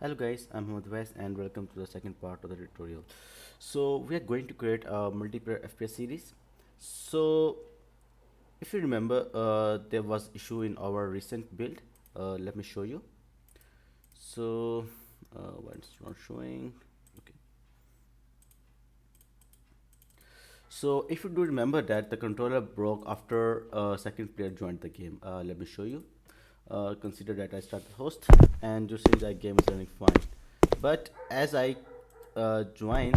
Hello guys, I'm Mohammed West and welcome to the second part of the tutorial. So we are going to create a multiplayer FPS series. So if you remember, there was issue in our recent build. Let me show you. So why it's not showing? Okay. So if you do remember that the controller broke after second player joined the game. Let me show you. Consider that I start the host and you see that game is running fine. But as I join,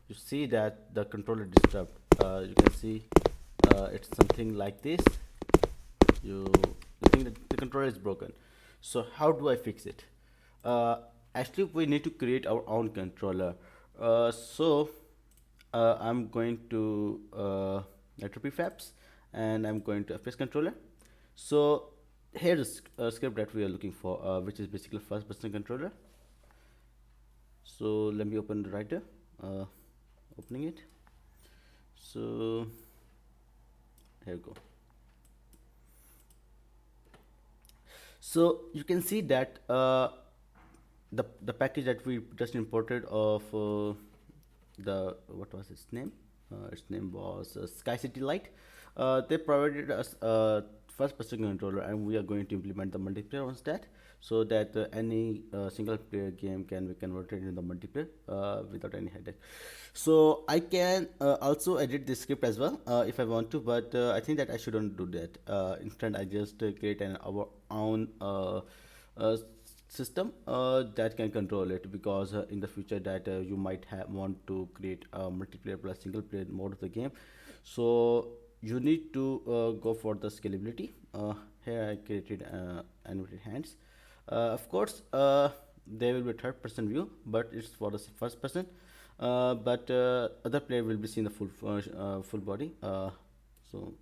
you see that the controller disturbed. You can see it's something like this. You think that the controller is broken. So how do I fix it? Uh, Actually, we need to create our own controller. I'm going to network prefabs and I'm going to FPS controller. So here's a script that we are looking for, which is basically first person controller. So let me open the writer, opening it. So here we go. So you can see that the package that we just imported of the what was its name? Its name was Sky City Light. They provided us a first person controller, and we are going to implement the multiplayer on that, so that any single player game can be converted into the multiplayer without any headache. So I can also edit this script as well if I want to, but I think that I shouldn't do that. Instead, I just create our own uh, system that can control it, because in the future that you might have want to create a multiplayer plus single player mode of the game. So you need to go for the scalability. Here I created animated hands. Of course, there will be third person view, but it's for the first person. But other player will be seeing the full body. So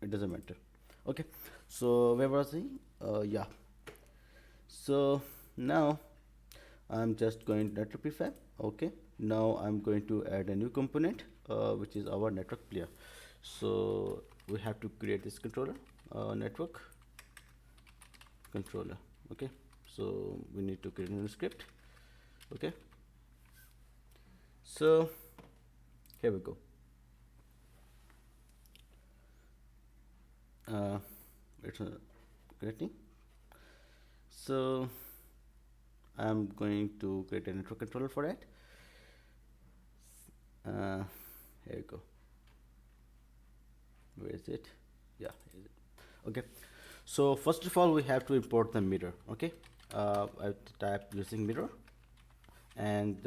it doesn't matter. Okay. So where was he? Yeah. So now I'm just going to network prefab. Okay. Now I'm going to add a new component, which is our network player. So we have to create this controller, network controller. Okay. So we need to create a new script. Okay. So here we go. Uh, it's creating. So I'm going to create a network controller for that. Here we go. Where is it? Yeah, here is it. Okay. So first of all, we have to import the mirror. Okay. I have to type using mirror, and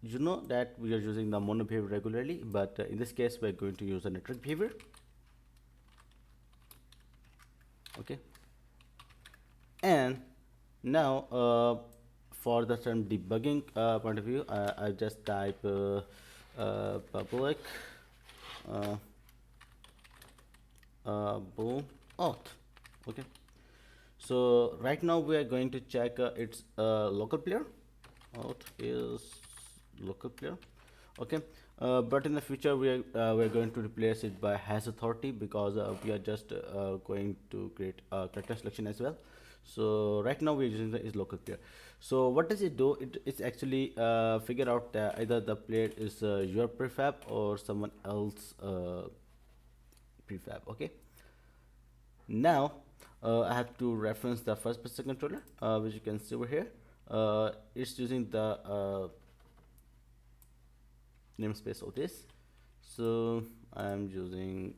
you know that we are using the mono behavior regularly, but in this case, we're going to use a network behavior. Okay. And now for the some debugging point of view, I just type public uh, boom auth. Okay. So right now we are going to check its local player. Auth is local player. Okay. But in the future we're going to replace it by has authority, because we are just going to create a character selection as well. So right now we're using the is local player. So what does it do? It's actually figure out that either the player is your prefab or someone else prefab. Okay. Now I have to reference the first person controller, which you can see over here. It's using the namespace of this. So I'm using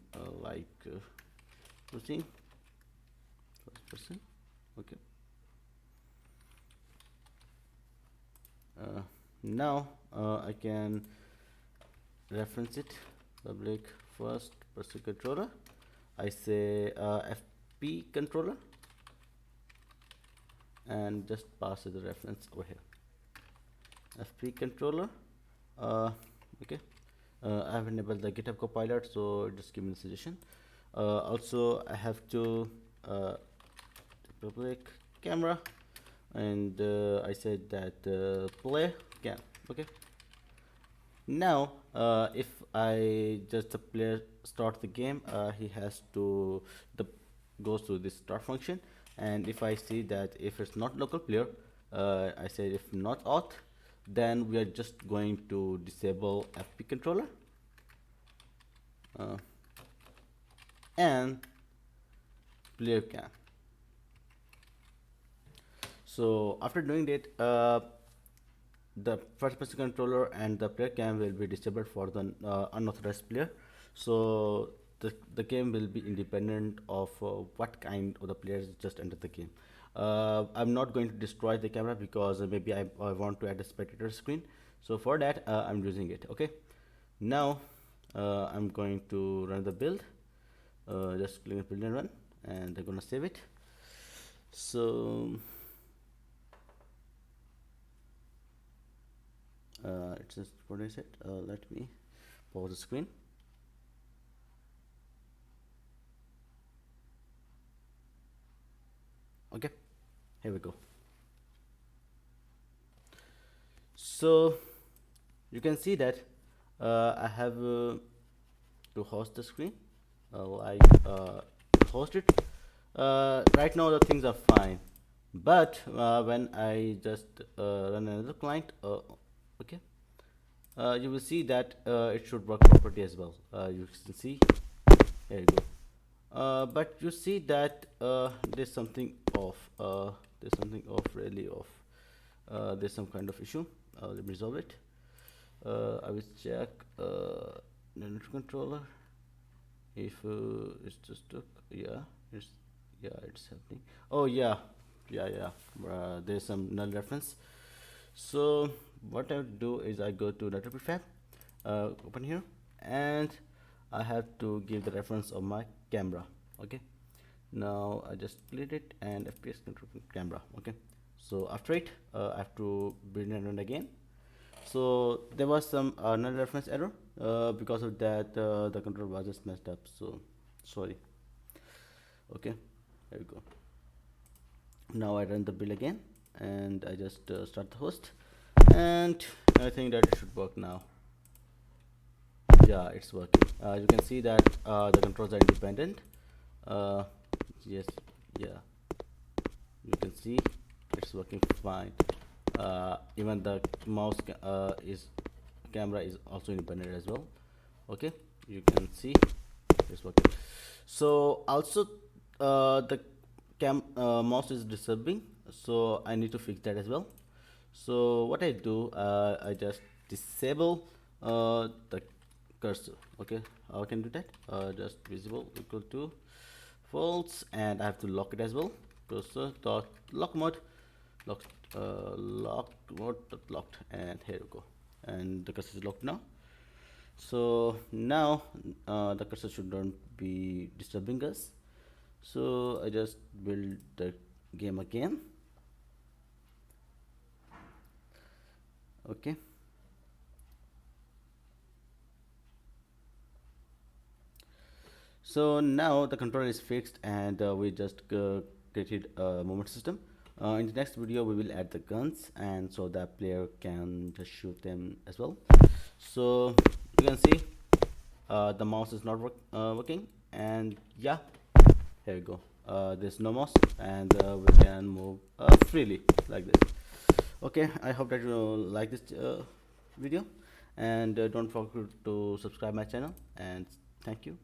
using first person. Okay. Now I can reference it, public first person controller. I say FP controller and just pass it the reference over here. FP controller. Okay. I have enabled the GitHub Copilot, so just give me the suggestion. Also, I have to public camera, and I said that play cam. Okay. Now, if I just the player start the game, he has to the goes to this start function, and if I see that if it's not local player, I said if not auth, then we are just going to disable FP controller and player cam. So after doing that, the first person controller and the player cam will be disabled for the unauthorized player. So the game will be independent of what kind of the players just entered the game. I'm not going to destroy the camera because maybe I want to add a spectator screen. So for that, I'm using it. Okay. Now I'm going to run the build. Just click on build and run, and I'm gonna save it. So it's just what is it? Let me pause the screen. Okay, here we go. So you can see that I have to host the screen. I host it. Right now the things are fine, but when I just run another client, okay, you will see that it should work properly as well. You can see, there you go. But you see that there's something off. There's something off, really off. There's some kind of issue. Let me resolve it. I will check the network controller if it's just stuck. Yeah, it's happening. Oh yeah, yeah. There's some null reference. So what I would do is I go to network prefab, open here, and I have to give the reference of my camera. Okay, now I just split it and FPS control camera. Okay, so after it I have to bring it run again. So there was some null reference error. Because of that the control was just messed up, so sorry. Okay, there we go. Now I run the build again, and I just start the host, and I think that it should work now. Yeah, it's working. You can see that the controls are independent. Yes, yeah, you can see it's working fine. Even the mouse is camera is also independent as well. Okay, you can see it's working. So also the mouse is disturbing, so I need to fix that as well. So what I do, I just disable the cursor. Okay, how I can do that? Just visible equal to false, and I have to lock it as well. Cursor dot lock mode, lock lock mode dot locked, and here we go. And the cursor is locked now. So now the cursor should not be disturbing us. So I just build the game again. Okay, so now the controller is fixed, and we just created a movement system. In the next video we will add the guns, and so that player can just shoot them as well. So you can see the mouse is not working, and yeah, here we go. There's no mouse, and we can move freely like this. Okay, I hope that you like this video, and don't forget to subscribe my channel, and thank you.